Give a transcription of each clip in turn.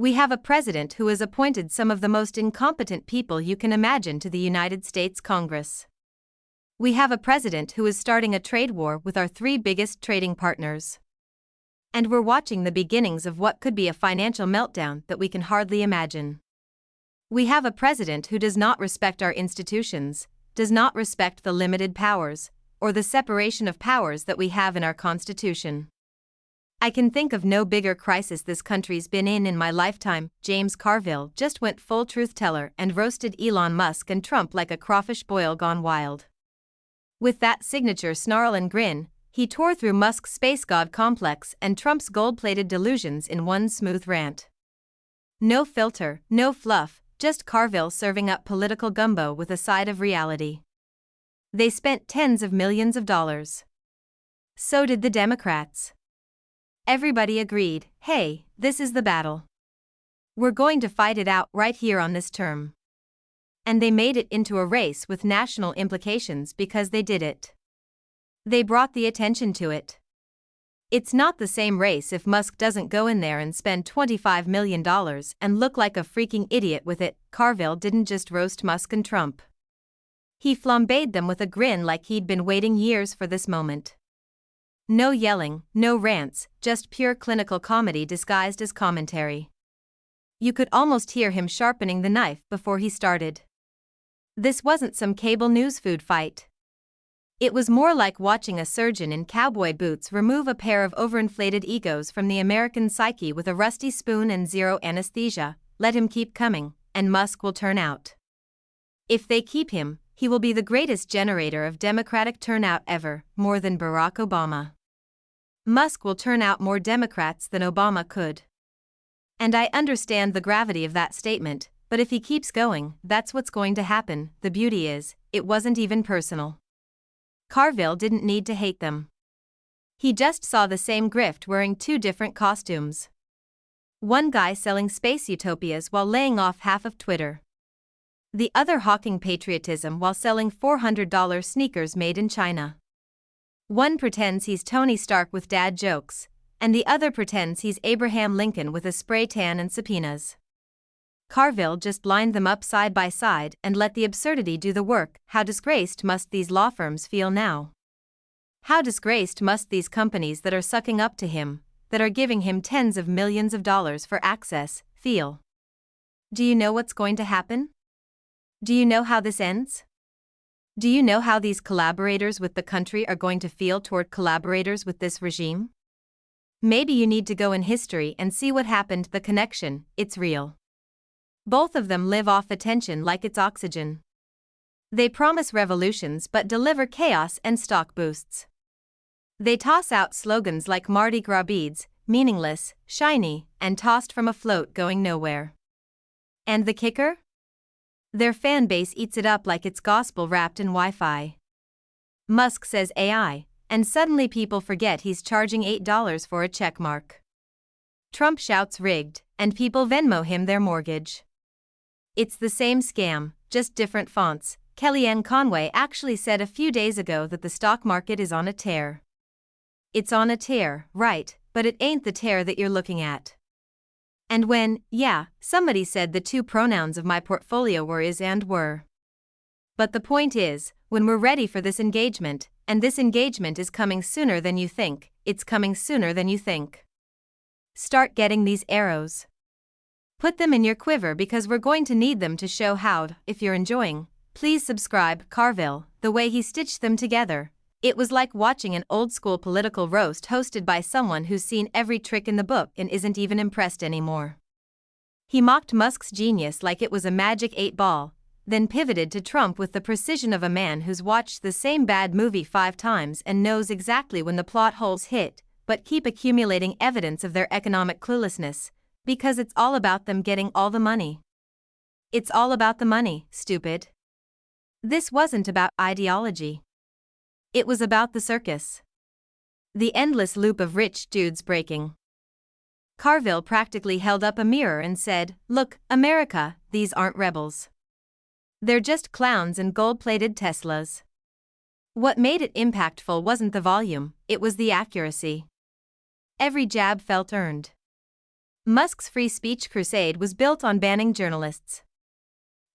We have a president who has appointed some of the most incompetent people you can imagine to the United States Congress. We have a president who is starting a trade war with our three biggest trading partners. And we're watching the beginnings of what could be a financial meltdown that we can hardly imagine. We have a president who does not respect our institutions, does not respect the limited powers, or the separation of powers that we have in our Constitution. I can think of no bigger crisis this country's been in my lifetime. James Carville just went full truth teller and roasted Elon Musk and Trump like a crawfish boil gone wild. With that signature snarl and grin, he tore through Musk's space god complex and Trump's gold-plated delusions in one smooth rant. No filter, no fluff, just Carville serving up political gumbo with a side of reality. They spent tens of millions of dollars. So did the Democrats. Everybody agreed, hey, this is the battle. We're going to fight it out right here on this term. And they made it into a race with national implications because they did it. They brought the attention to it. It's not the same race if Musk doesn't go in there and spend $25 million and look like a freaking idiot with it. Carville didn't just roast Musk and Trump. He flambéed them with a grin like he'd been waiting years for this moment. No yelling, no rants, just pure clinical comedy disguised as commentary. You could almost hear him sharpening the knife before he started. This wasn't some cable news food fight. It was more like watching a surgeon in cowboy boots remove a pair of overinflated egos from the American psyche with a rusty spoon and zero anesthesia. Let him keep coming, and Musk will turn out. If they keep him, he will be the greatest generator of Democratic turnout ever, more than Barack Obama. Musk will turn out more Democrats than Obama could. And I understand the gravity of that statement, but if he keeps going, that's what's going to happen. The beauty is, it wasn't even personal. Carville didn't need to hate them. He just saw the same grift wearing two different costumes. One guy selling space utopias while laying off half of Twitter. The other hawking patriotism while selling $400 sneakers made in China. One pretends he's Tony Stark with dad jokes, and the other pretends he's Abraham Lincoln with a spray tan and subpoenas. Carville just lined them up side by side and let the absurdity do the work. How disgraced must these law firms feel now? How disgraced must these companies that are sucking up to him, that are giving him tens of millions of dollars for access, feel? Do you know what's going to happen? Do you know how this ends? Do you know how these collaborators with the country are going to feel toward collaborators with this regime? Maybe you need to go in history and see what happened. The connection, it's real. Both of them live off attention like it's oxygen. They promise revolutions but deliver chaos and stock boosts. They toss out slogans like Mardi Gras beads, meaningless, shiny, and tossed from a float going nowhere. And the kicker? Their fan base eats it up like it's gospel wrapped in Wi-Fi. Musk says AI, and suddenly people forget he's charging $8 for a checkmark. Trump shouts rigged, and people Venmo him their mortgage. It's the same scam, just different fonts. Kellyanne Conway actually said a few days ago that the stock market is on a tear. It's on a tear, right, but it ain't the tear that you're looking at. And when, somebody said the two pronouns of my portfolio were is and were. But the point is, when we're ready for this engagement, and this engagement is coming sooner than you think, it's coming sooner than you think. Start getting these arrows. Put them in your quiver because we're going to need them to show how. If you're enjoying, please subscribe. Carville, the way he stitched them together. It was like watching an old-school political roast hosted by someone who's seen every trick in the book and isn't even impressed anymore. He mocked Musk's genius like it was a magic 8-ball, then pivoted to Trump with the precision of a man who's watched the same bad movie 5 times and knows exactly when the plot holes hit, but keep accumulating evidence of their economic cluelessness, because it's all about them getting all the money. It's all about the money, stupid. This wasn't about ideology. It was about the circus. The endless loop of rich dudes breaking. Carville practically held up a mirror and said, "Look, America, these aren't rebels. They're just clowns and gold-plated Teslas." What made it impactful wasn't the volume, it was the accuracy. Every jab felt earned. Musk's free speech crusade was built on banning journalists.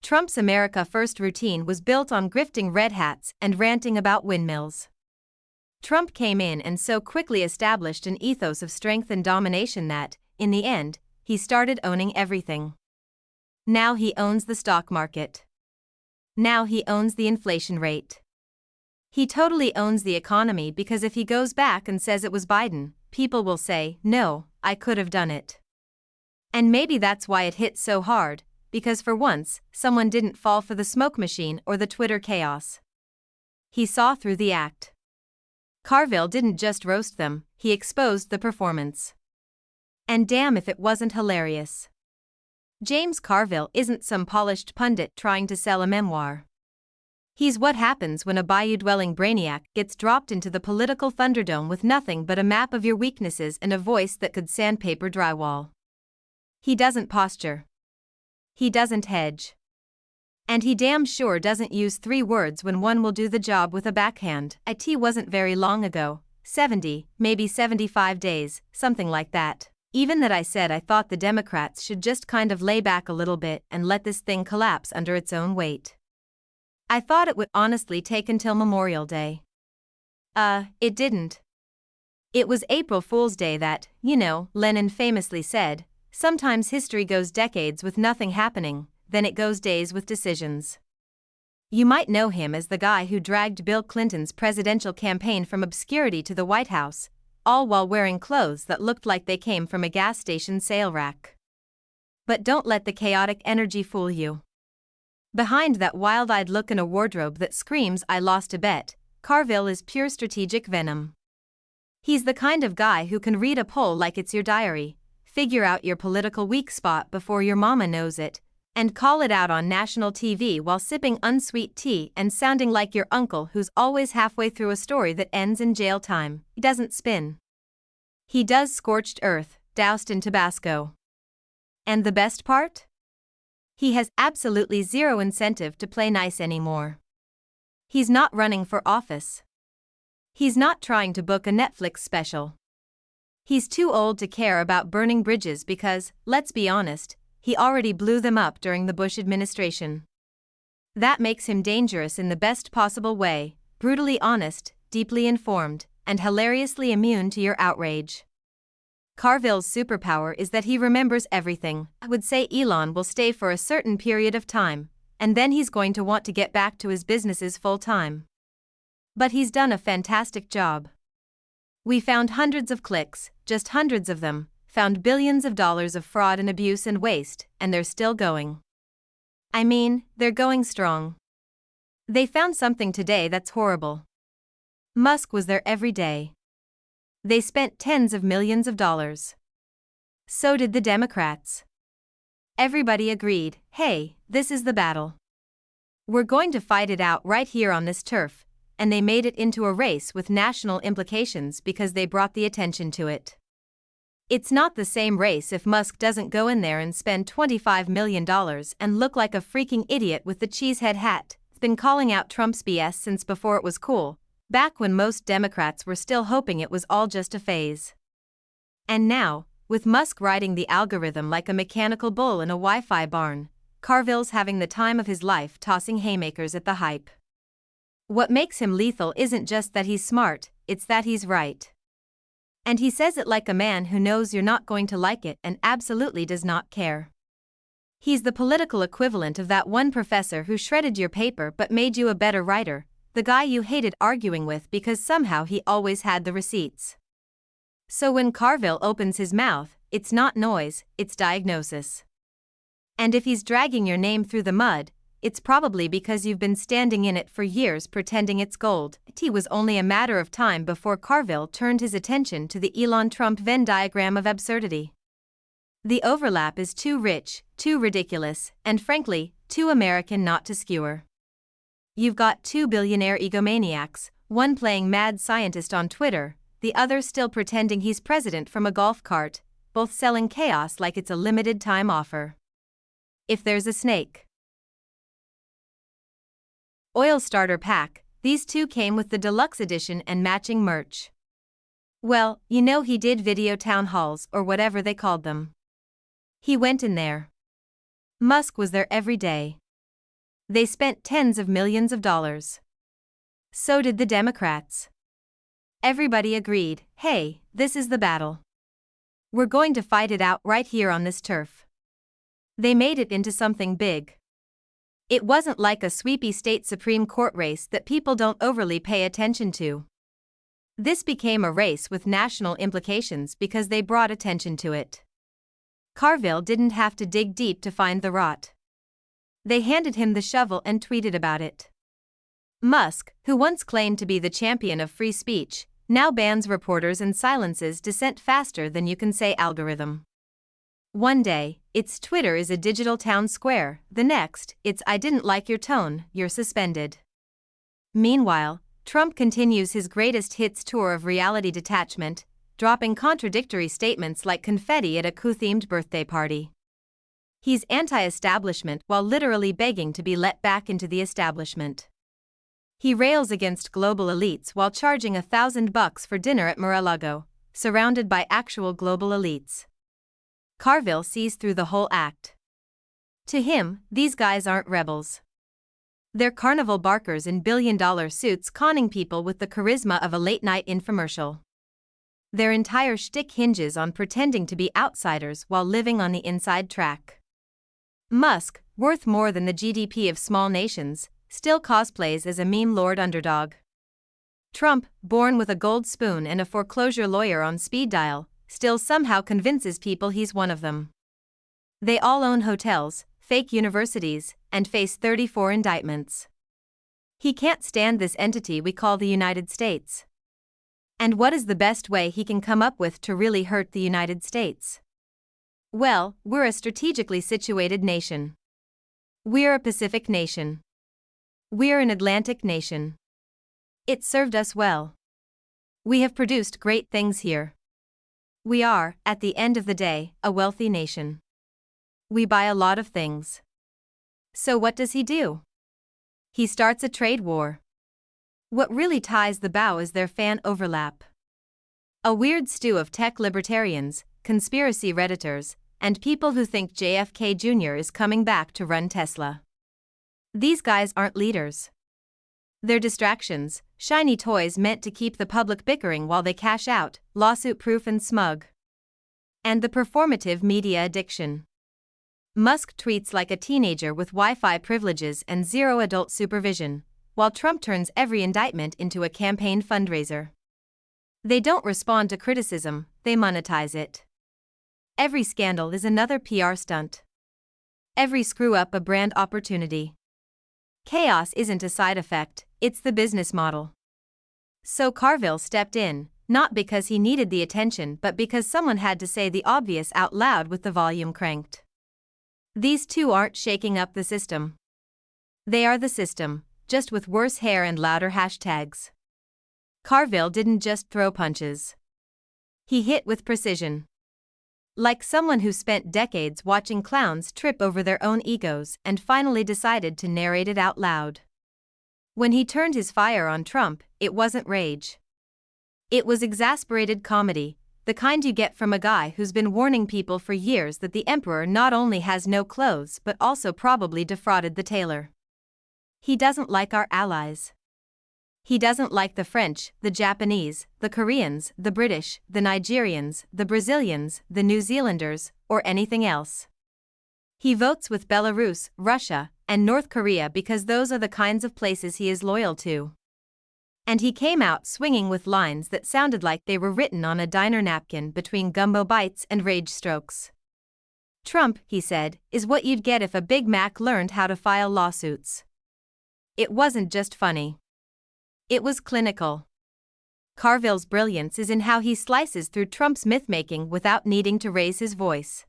Trump's America First routine was built on grifting red hats and ranting about windmills. Trump came in and so quickly established an ethos of strength and domination that, in the end, he started owning everything. Now he owns the stock market. Now he owns the inflation rate. He totally owns the economy because if he goes back and says it was Biden, people will say, no, I could have done it. And maybe that's why it hit so hard, because for once, someone didn't fall for the smoke machine or the Twitter chaos. He saw through the act. Carville didn't just roast them, he exposed the performance. And damn if it wasn't hilarious. James Carville isn't some polished pundit trying to sell a memoir. He's what happens when a bayou-dwelling brainiac gets dropped into the political thunderdome with nothing but a map of your weaknesses and a voice that could sandpaper drywall. He doesn't posture. He doesn't hedge. And he damn sure doesn't use 3 words when one will do the job with a backhand. It wasn't very long ago, 70, maybe 75 days, something like that. Even that I said I thought the Democrats should just kind of lay back a little bit and let this thing collapse under its own weight. I thought it would honestly take until Memorial Day. It didn't. It was April Fool's Day that, Lenin famously said, sometimes history goes decades with nothing happening, then it goes days with decisions. You might know him as the guy who dragged Bill Clinton's presidential campaign from obscurity to the White House, all while wearing clothes that looked like they came from a gas station sale rack. But don't let the chaotic energy fool you. Behind that wild-eyed look and a wardrobe that screams I lost a bet, Carville is pure strategic venom. He's the kind of guy who can read a poll like it's your diary, figure out your political weak spot before your mama knows it, and call it out on national TV while sipping unsweet tea and sounding like your uncle who's always halfway through a story that ends in jail time. He doesn't spin. He does scorched earth, doused in Tabasco. And the best part? He has absolutely zero incentive to play nice anymore. He's not running for office. He's not trying to book a Netflix special. He's too old to care about burning bridges because, let's be honest, he already blew them up during the Bush administration. That makes him dangerous in the best possible way, brutally honest, deeply informed, and hilariously immune to your outrage. Carville's superpower is that he remembers everything. I would say Elon will stay for a certain period of time, and then he's going to want to get back to his businesses full-time. But he's done a fantastic job. We found hundreds of clicks, just hundreds of them, found billions of dollars of fraud and abuse and waste, and they're still going. I mean, they're going strong. They found something today that's horrible. Musk was there every day. They spent tens of millions of dollars. So did the Democrats. Everybody agreed, hey, this is the battle. We're going to fight it out right here on this turf, and they made it into a race with national implications because they brought the attention to it. It's not the same race if Musk doesn't go in there and spend $25 million and look like a freaking idiot with the cheesehead hat. He's been calling out Trump's BS since before it was cool, back when most Democrats were still hoping it was all just a phase. And now, with Musk riding the algorithm like a mechanical bull in a Wi-Fi barn, Carville's having the time of his life tossing haymakers at the hype. What makes him lethal isn't just that he's smart, it's that he's right. And he says it like a man who knows you're not going to like it and absolutely does not care. He's the political equivalent of that one professor who shredded your paper but made you a better writer, the guy you hated arguing with because somehow he always had the receipts. So when Carville opens his mouth, it's not noise, it's diagnosis. And if he's dragging your name through the mud, it's probably because you've been standing in it for years pretending it's gold. It was only a matter of time before Carville turned his attention to the Elon Trump Venn diagram of absurdity. The overlap is too rich, too ridiculous, and frankly, too American not to skewer. You've got 2 billionaire egomaniacs, one playing mad scientist on Twitter, the other still pretending he's president from a golf cart, both selling chaos like it's a limited time offer. If there's a snake. Oil starter pack, these two came with the deluxe edition and matching merch. Well, he did video town halls or whatever they called them. He went in there. Musk was there every day. They spent tens of millions of dollars. So did the Democrats. Everybody agreed, hey, this is the battle. We're going to fight it out right here on this turf. They made it into something big. It wasn't like a sweepy state Supreme Court race that people don't overly pay attention to. This became a race with national implications because they brought attention to it. Carville didn't have to dig deep to find the rot. They handed him the shovel and tweeted about it. Musk, who once claimed to be the champion of free speech, now bans reporters and silences dissent faster than you can say algorithm. One day, it's Twitter is a digital town square, the next, it's I didn't like your tone, you're suspended. Meanwhile, Trump continues his greatest hits tour of reality detachment, dropping contradictory statements like confetti at a coup-themed birthday party. He's anti-establishment while literally begging to be let back into the establishment. He rails against global elites while charging $1,000 for dinner at Mar-a-Lago, surrounded by actual global elites. Carville sees through the whole act. To him, these guys aren't rebels. They're carnival barkers in billion-dollar suits conning people with the charisma of a late-night infomercial. Their entire shtick hinges on pretending to be outsiders while living on the inside track. Musk, worth more than the GDP of small nations, still cosplays as a meme lord underdog. Trump, born with a gold spoon and a foreclosure lawyer on speed dial, still somehow convinces people he's one of them. They all own hotels, fake universities, and face 34 indictments. He can't stand this entity we call the United States. And what is the best way he can come up with to really hurt the United States? Well, we're a strategically situated nation. We're a Pacific nation. We're an Atlantic nation. It served us well. We have produced great things here. We are, at the end of the day, a wealthy nation. We buy a lot of things. So what does he do? He starts a trade war. What really ties the bow is their fan overlap. A weird stew of tech libertarians, conspiracy redditors, and people who think JFK Jr. is coming back to run Tesla. These guys aren't leaders. They're distractions, shiny toys meant to keep the public bickering while they cash out, lawsuit-proof and smug. And the performative media addiction. Musk tweets like a teenager with Wi-Fi privileges and zero adult supervision, while Trump turns every indictment into a campaign fundraiser. They don't respond to criticism, they monetize it. Every scandal is another PR stunt. Every screw-up a brand opportunity. Chaos isn't a side effect, it's the business model. So Carville stepped in, not because he needed the attention but because someone had to say the obvious out loud with the volume cranked. These two aren't shaking up the system. They are the system, just with worse hair and louder hashtags. Carville didn't just throw punches. He hit with precision. Like someone who spent decades watching clowns trip over their own egos and finally decided to narrate it out loud. When he turned his fire on Trump, it wasn't rage. It was exasperated comedy, the kind you get from a guy who's been warning people for years that the emperor not only has no clothes but also probably defrauded the tailor. He doesn't like our allies. He doesn't like the French, the Japanese, the Koreans, the British, the Nigerians, the Brazilians, the New Zealanders, or anything else. He votes with Belarus, Russia, and North Korea because those are the kinds of places he is loyal to. And he came out swinging with lines that sounded like they were written on a diner napkin between gumbo bites and rage strokes. Trump, he said, is what you'd get if a Big Mac learned how to file lawsuits. It wasn't just funny. It was clinical. Carville's brilliance is in how he slices through Trump's myth-making without needing to raise his voice.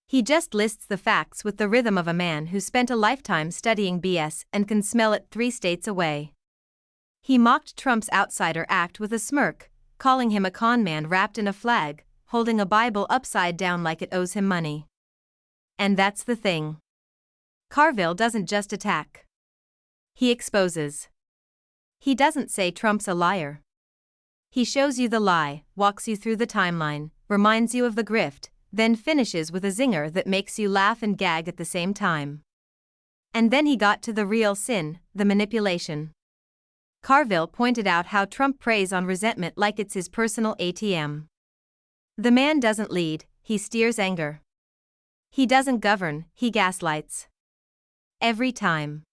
He just lists the facts with the rhythm of a man who spent a lifetime studying BS and can smell it 3 states away. He mocked Trump's outsider act with a smirk, calling him a con man wrapped in a flag, holding a Bible upside down like it owes him money. And that's the thing. Carville doesn't just attack. He exposes. He doesn't say Trump's a liar. He shows you the lie, walks you through the timeline, reminds you of the grift, then finishes with a zinger that makes you laugh and gag at the same time. And then he got to the real sin, the manipulation. Carville pointed out how Trump preys on resentment like it's his personal ATM. The man doesn't lead, he steers anger. He doesn't govern, he gaslights. Every time.